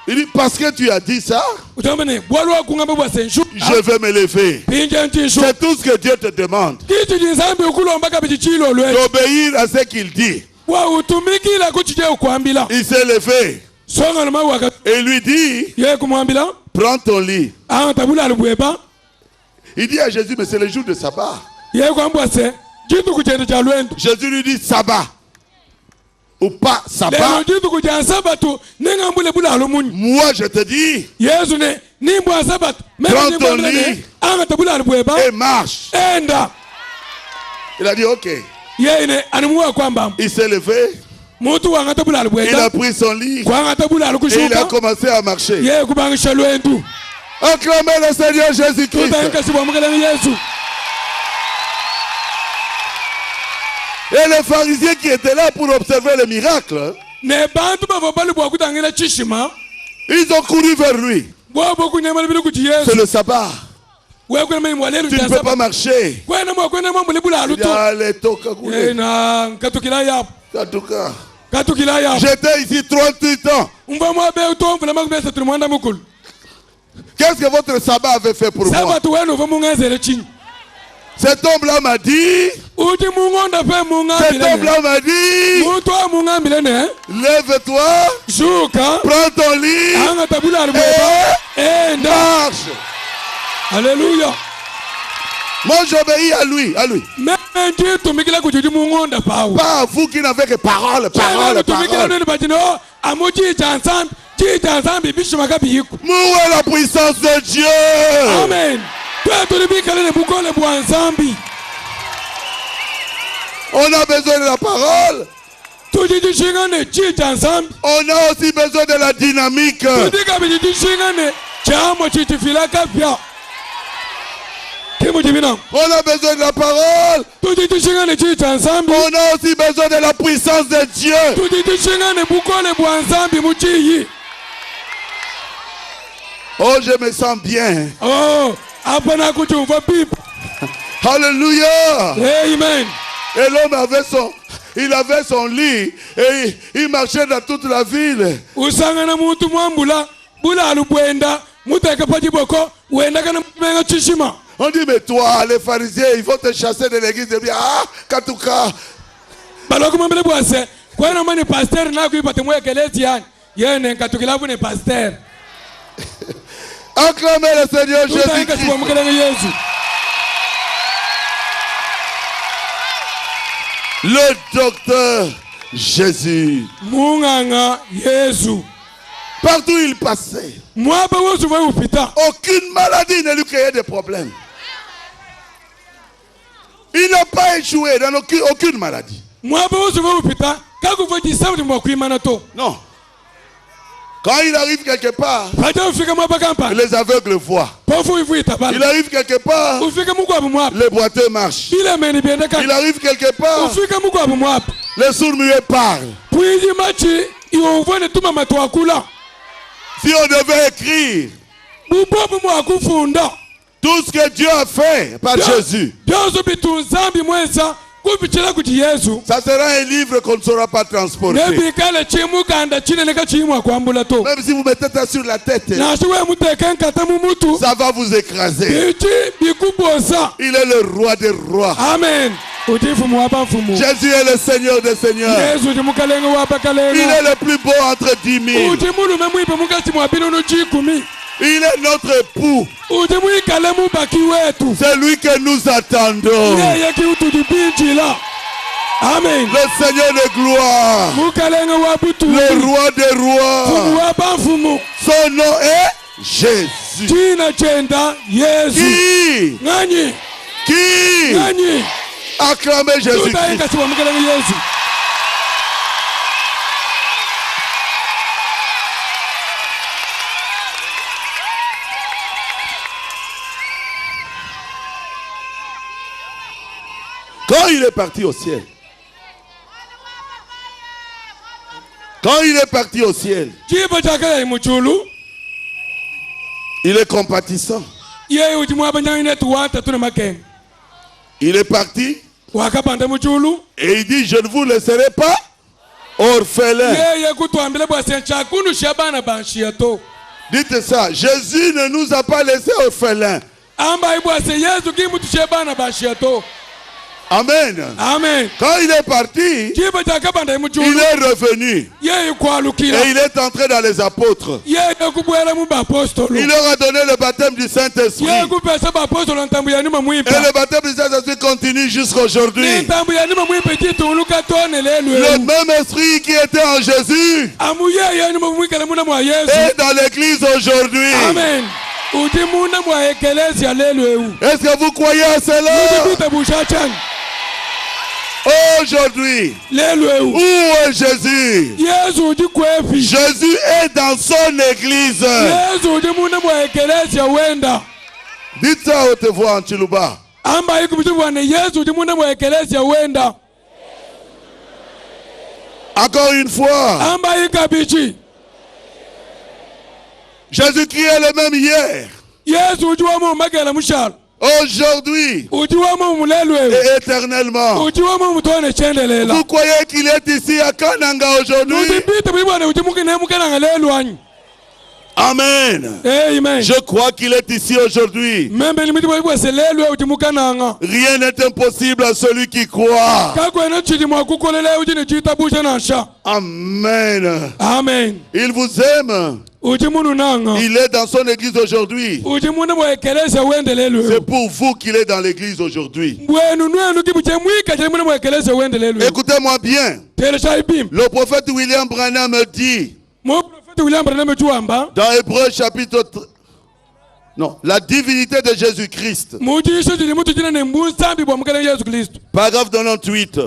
Il dit, parce que tu as dit ça, je vais me lever. C'est tout ce que Dieu te demande. D'obéir à ce qu'il dit. Il s'est levé. Et lui dit, prends ton lit. Il dit à Jésus, mais c'est le jour de sabbat. Jésus lui dit, sabbat. Ou pas sabbat. Moi je te dis, prends ton lit et marche. Il a dit ok. Il s'est levé. Il a pris son lit et il a commencé à marcher. Acclamez le Seigneur Jésus-Christ. Et les pharisiens qui étaient là pour observer le miracle, ils ont couru vers lui. C'est le sabbat. Tu ne peux pas marcher. J'étais ici 38 ans. Qu'est-ce que votre sabbat avait fait pour moi? Cet homme-là m'a dit, lève-toi, prends ton lit et marche. Alléluia. Moi j'obéis à lui. Pas à vous qui n'avez que parole. Où est la puissance de Dieu? Amen. On a besoin de la parole. On a aussi besoin de la dynamique. On a besoin de la parole. On a aussi besoin de la puissance de Dieu. Oh, je me sens bien. Oh, Alléluia. Amen. Et l'homme avait son lit et il marchait dans toute la ville. On dit, mais toi, les pharisiens, ils vont te chasser de l'église. Et bien, ah, Katouka. Acclamez le Seigneur Jésus-Christ. Le docteur Jésus. Partout où il passait, aucune maladie ne lui créait de problème. Il n'a pas échoué dans aucune maladie. Non. Quand il arrive quelque part, les aveugles voient. Il arrive quelque part, les boiteux marchent. Il arrive quelque part, les sourds-muets parlent. Si on devait écrire tout ce que Dieu a fait par Jésus, ça sera un livre qu'on ne saura pas transporter. Même si vous mettez ça sur la tête, ça va vous écraser. Il est le roi des rois. Amen. Jésus est le Seigneur des seigneurs. Il est le plus beau entre 10 000. Il est notre époux. C'est lui que nous attendons. Amen. Le Seigneur de gloire. Le roi des rois. Son nom est Jésus. Qui acclamez Jésus-Christ. Quand il est parti au ciel, il est compatissant. Il est parti et il dit, je ne vous laisserai pas orphelins. Dites ça, Jésus ne nous a pas laissés orphelins. Amen. Amen. Quand il est parti, il est revenu. Et il est entré dans les apôtres. Il leur a donné le baptême du Saint-Esprit. Et le baptême du Saint-Esprit continue jusqu'à aujourd'hui. Le même esprit qui était en Jésus est dans l'église aujourd'hui. Amen. Est-ce que vous croyez à cela? Aujourd'hui, où est Jésus? Jésus est dans son église. Dites ça à haute voix en Chiluba. Encore une fois. Jésus-Christ est le même hier. Aujourd'hui et éternellement. Vous croyez qu'il est ici à Kananga aujourd'hui? Amen. Amen. Je crois qu'il est ici aujourd'hui. Rien n'est impossible à celui qui croit. Amen. Amen. Il vous aime. Il est dans son église aujourd'hui. C'est pour vous qu'il est dans l'église aujourd'hui. Écoutez-moi bien. Le prophète William Branham dit dans Hébreux chapitre non, la divinité de Jésus-Christ. Paragraphe 98.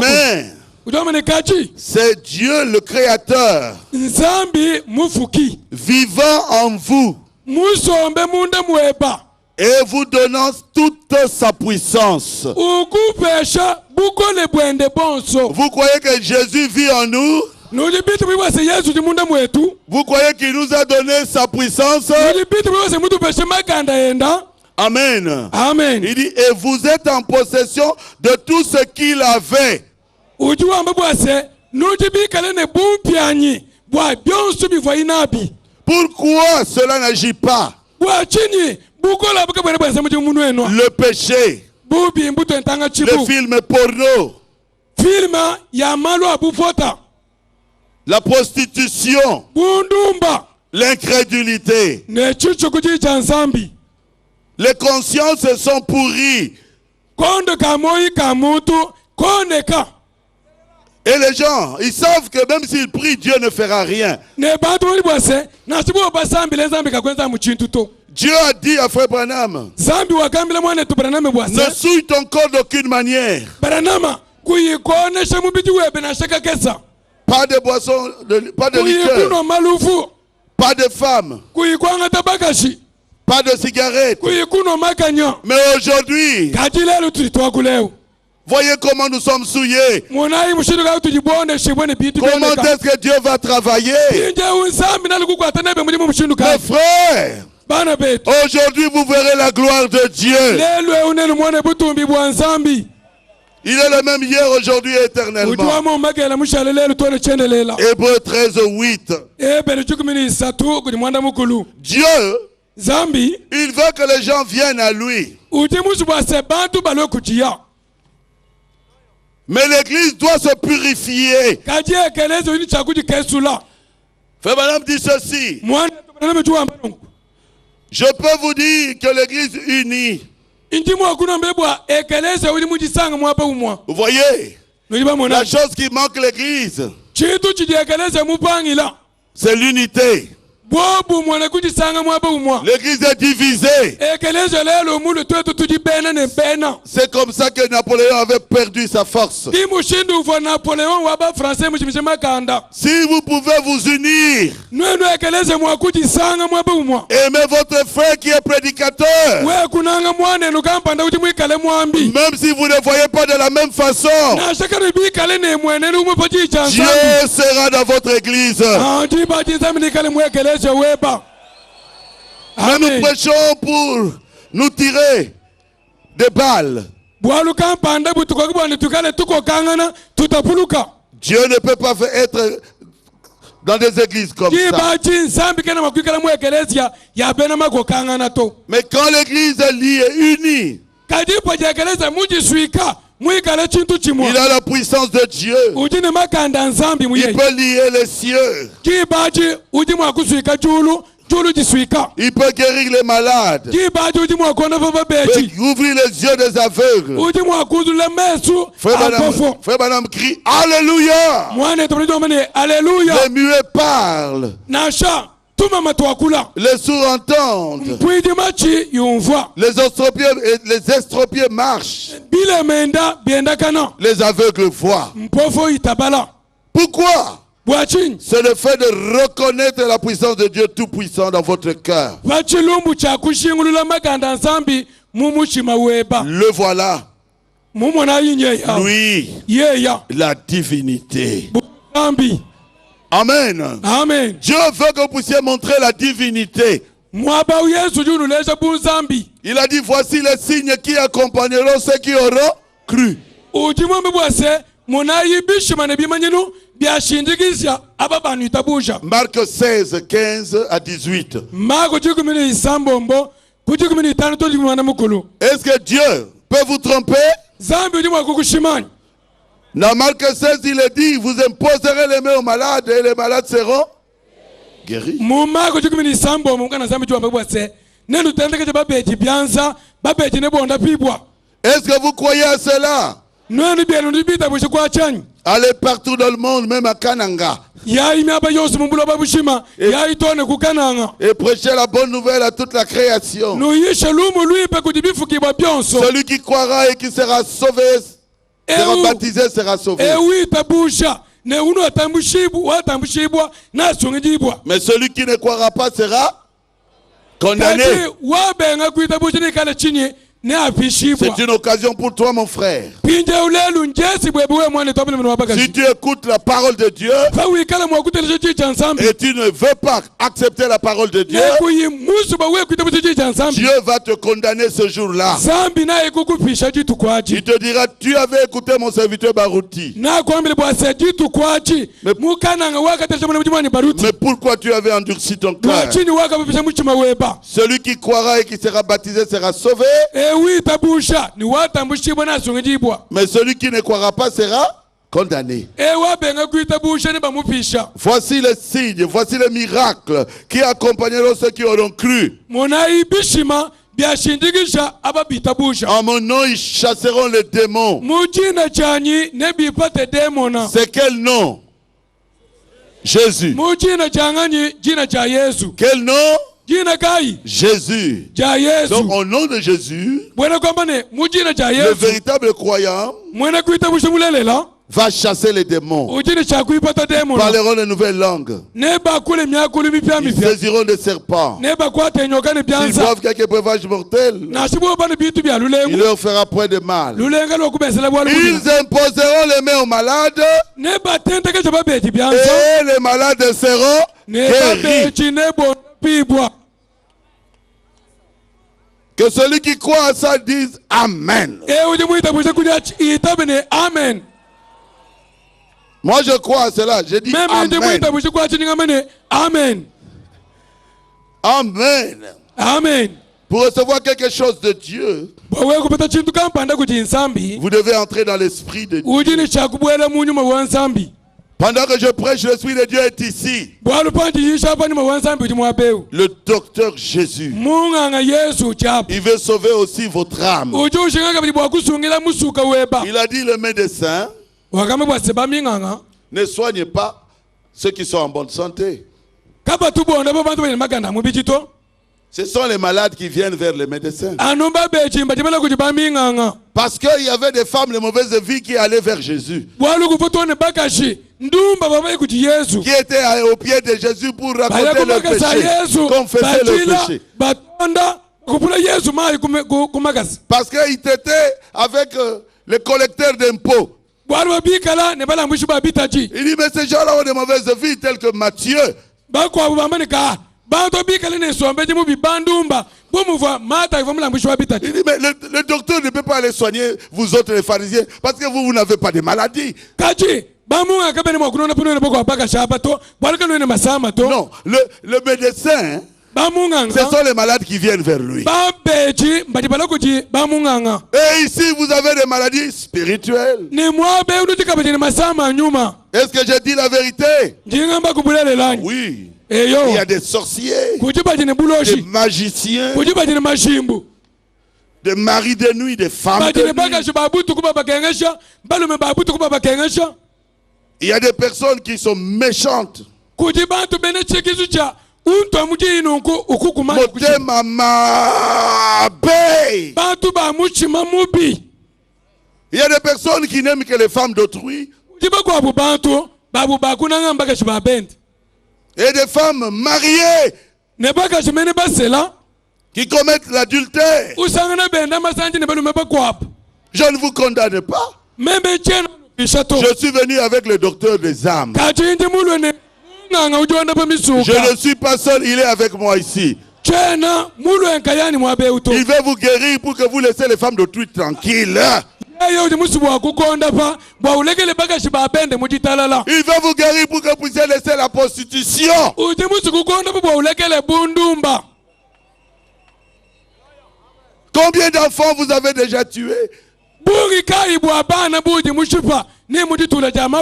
Mais c'est Dieu le Créateur vivant en vous et vous donnant toute sa puissance. Vous croyez que Jésus vit en nous? Vous croyez qu'il nous a donné sa puissance? Amen. Amen. Il dit, et vous êtes en possession de tout ce qu'il avait. Pourquoi cela n'agit pas? Le péché, le film porno, la prostitution, l'incrédulité, les consciences sont pourries. Et les gens, ils savent que même s'ils prient, Dieu ne fera rien. Dieu a dit à Frère Branham, ne souille ton corps d'aucune manière. Pas de boisson, pas de liqueur, pas de femmes, pas de cigarettes. Mais aujourd'hui, voyez comment nous sommes souillés. Comment est-ce que Dieu va travailler? Mes frères, aujourd'hui vous verrez la gloire de Dieu. Il est le même hier, aujourd'hui et éternellement. Hébreux 13:8. Dieu, il veut que les gens viennent à lui. Mais l'église doit se purifier. Frère Madame dit ceci. Je peux vous dire que l'église unie. Vous voyez, la chose qui manque l'église, c'est l'unité. L'église est divisée. C'est comme ça que Napoléon avait perdu sa force. Si vous pouvez vous unir, aimez votre frère qui est prédicateur, même si vous ne voyez pas de la même façon, Dieu sera dans votre église. Mais nous prêchons pour nous tirer des balles. Dieu ne peut pas être dans des églises comme ça. Mais quand l'église est liée, unie, il a la puissance de Dieu. Il peut lier les cieux. Il peut guérir les malades. Il peut ouvrir les yeux des aveugles. Frère Branham crie Alléluia. Les muets parlent. Les sourds entendent. Les estropiés marchent. Les aveugles voient. Pourquoi? C'est le fait de reconnaître la puissance de Dieu Tout-Puissant dans votre cœur. Le voilà. Lui, la divinité. Amen. Amen. Dieu veut que vous puissiez montrer la divinité. Il a dit, voici les signes qui accompagneront ceux qui auront cru. Marc 16, 15 à 18. Est-ce que Dieu peut vous tromper? Dans Marc 16, il est dit, vous imposerez les mains aux malades et les malades seront guéris. Est-ce que vous croyez à cela? Allez partout dans le monde, même à Kananga. Et prêchez la bonne nouvelle à toute la création. Celui qui croira et qui sera sauvé, sera baptisé, sera sauvé. Mais celui qui ne croira pas sera condamné. C'est une occasion pour toi, mon frère. Si tu écoutes la parole de Dieu et tu ne veux pas accepter la parole de Dieu, Dieu va te condamner ce jour-là. Il te dira, tu avais écouté mon serviteur Barouti. Mais pourquoi tu avais endurci ton cœur? Celui qui croira et qui sera baptisé sera sauvé. Mais celui qui ne croira pas sera condamné. Voici les signes, voici les miracles qui accompagneront ceux qui auront cru. En mon nom, ils chasseront les démons. C'est quel nom? Jésus. Quel nom? Jésus. Donc au nom de Jésus, le véritable croyant va chasser les démons. Ils parleront de nouvelles langues. Ils saisiront des serpents. S'ils boivent quelques breuvages mortels, il leur fera point de mal. Ils imposeront les mains aux malades et les malades seront guéris. Que celui qui croit à ça dise Amen. Amen. Moi je crois à cela, je dis Amen. Amen. Amen. Amen. Pour recevoir quelque chose de Dieu, vous devez entrer dans l'esprit de Dieu. Pendant que je prêche, l'Esprit de Dieu est ici. Le docteur Jésus, il veut sauver aussi votre âme. Il a dit, le médecin ne soigne pas ceux qui sont en bonne santé. Ce sont les malades qui viennent vers les médecins. Parce qu'il y avait des femmes de mauvaise vie qui allaient vers Jésus. Qui étaient au pied de Jésus pour raconter le péché, confesser le péché. Parce qu'il était avec les collecteurs d'impôts. Il dit, mais ces gens-là ont de mauvaises vies, tels que Matthieu. Il dit, mais le docteur ne peut pas aller soigner vous autres les pharisiens parce que vous n'avez pas de maladie. Non, le médecin, ce sont les malades qui viennent vers lui. Et ici, vous avez des maladies spirituelles. Est-ce que j'ai dit la vérité? Oui. Il y a des sorciers, des magiciens, des maris de nuit, des femmes de nuit. Il y a des personnes qui sont méchantes. Il y a des personnes qui n'aiment que les femmes d'autrui. Et des femmes mariées qui commettent l'adultère. Je ne vous condamne pas. Je suis venu avec le docteur des âmes. Je ne suis pas seul, il est avec moi ici. Il veut vous guérir pour que vous laissez les femmes d'autrui tranquilles. Il veut vous guérir pour que vous puissiez laisser la prostitution. Combien d'enfants vous avez déjà tués?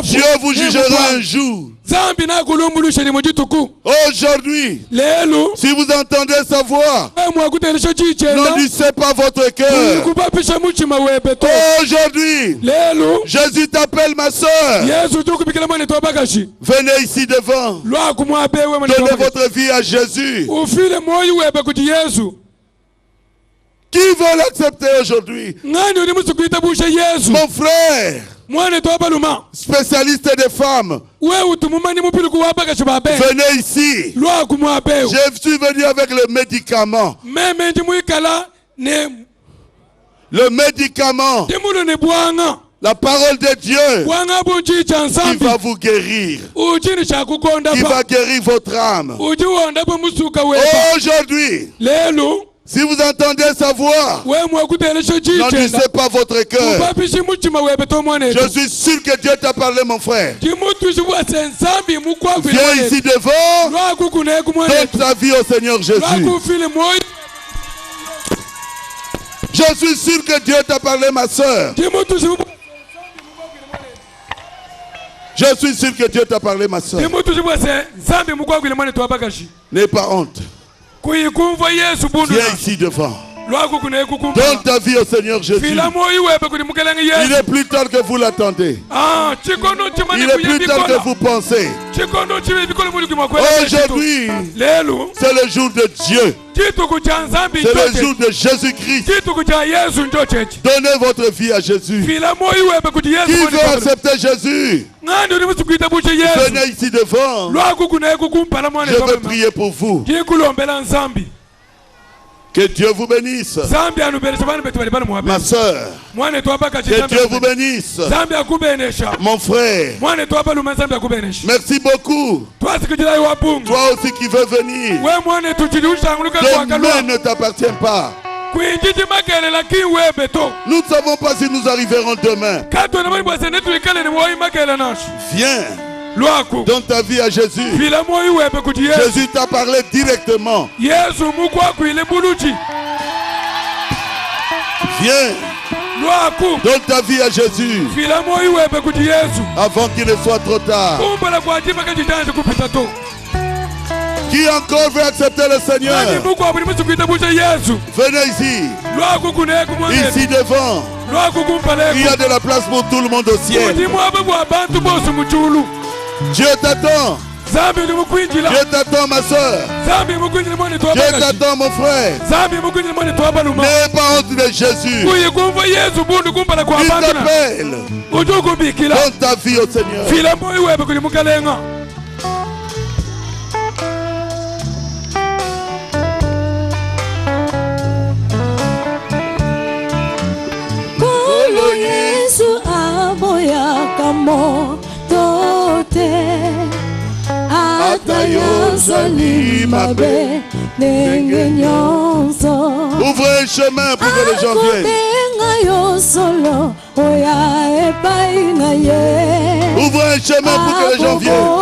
Dieu vous jugera un jour. Aujourd'hui, si vous entendez sa voix, n'endurcissez pas votre cœur. Aujourd'hui, Jésus t'appelle, ma soeur. Venez ici devant. Donnez votre vie à Jésus. Qui veut l'accepter aujourd'hui? Mon frère, spécialiste des femmes, venez ici. Je suis venu avec le médicament. Le médicament, la parole de Dieu, qui va vous guérir, qui va guérir votre âme. Aujourd'hui, si vous entendez sa voix, n'endurcissez pas votre cœur. Je suis sûr que Dieu t'a parlé, mon frère. Viens ici devant. Donne ta vie au Seigneur Jésus. Je suis sûr que Dieu t'a parlé, ma soeur. Je suis sûr que Dieu t'a parlé, ma soeur. N'aie pas honte. Viens ici devant. Donne ta vie au Seigneur Jésus. Il est plus tard que vous l'attendez. Il est plus tard que vous pensez. Aujourd'hui, c'est le jour de Dieu. C'est le jour de Jésus-Christ. Donnez votre vie à Jésus. Qui veut accepter Jésus? Venez ici devant. Je veux prier pour vous. Que Dieu vous bénisse. Ma soeur, que Dieu vous bénisse. Mon frère, merci beaucoup. Toi aussi qui veux venir. Demain ne t'appartient pas. Nous ne savons pas si nous arriverons demain. Viens. Donne ta vie à Jésus. Jésus t'a parlé directement. Viens. Donne ta vie à Jésus. Avant qu'il ne soit trop tard. Qui encore veut accepter le Seigneur? Venez ici. Ici devant. Il y a de la place pour tout le monde au ciel. Dieu t'attend. Dieu t'attend, ma soeur. Dieu t'attend, mon frère. N'aie pas honte de Jésus. Il t'appelle. Donne ta vie au Seigneur. Ouvrez un chemin pour que les gens viennent. Ouvrez un chemin pour que les gens viennent.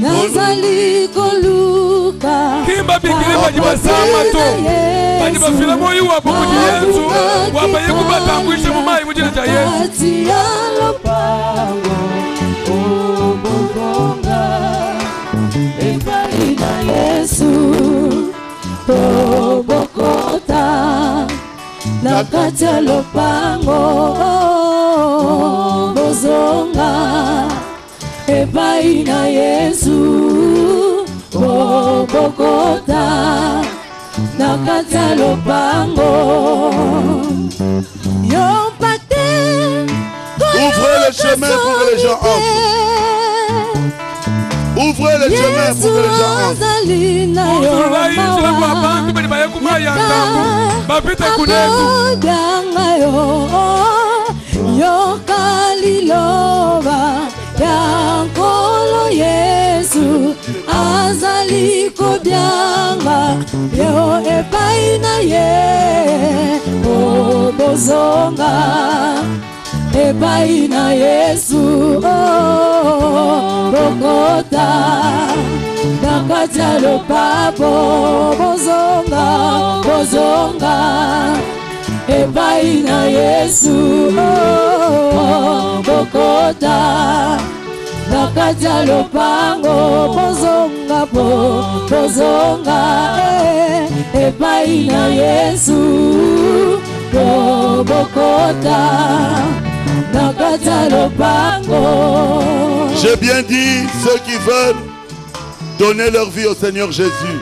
Nazali koluka Kimba bikile bajibasamato bajibafila moyo wa bomuji Yesu wabaye kubatangwisha mu mayi mujina cha Yesu Yesu Bokota nakati ya lopango bozonga epai na Yesu Bokota nakati ya lopango yo pate ouvrez le chemin pour que les gens entrent. Ouvrez le chemin pour que les gens entrent. Yesu azali kobyanga yo epai na ye bozonga epai na Yesu Bokota nakati ya lopapo bozonga epai na Yesu Bokota nakati ya lopango bozonga epai na Yesu Bokota nakati ya lopango. J'ai bien dit ceux qui veulent donner leur vie au Seigneur Jésus.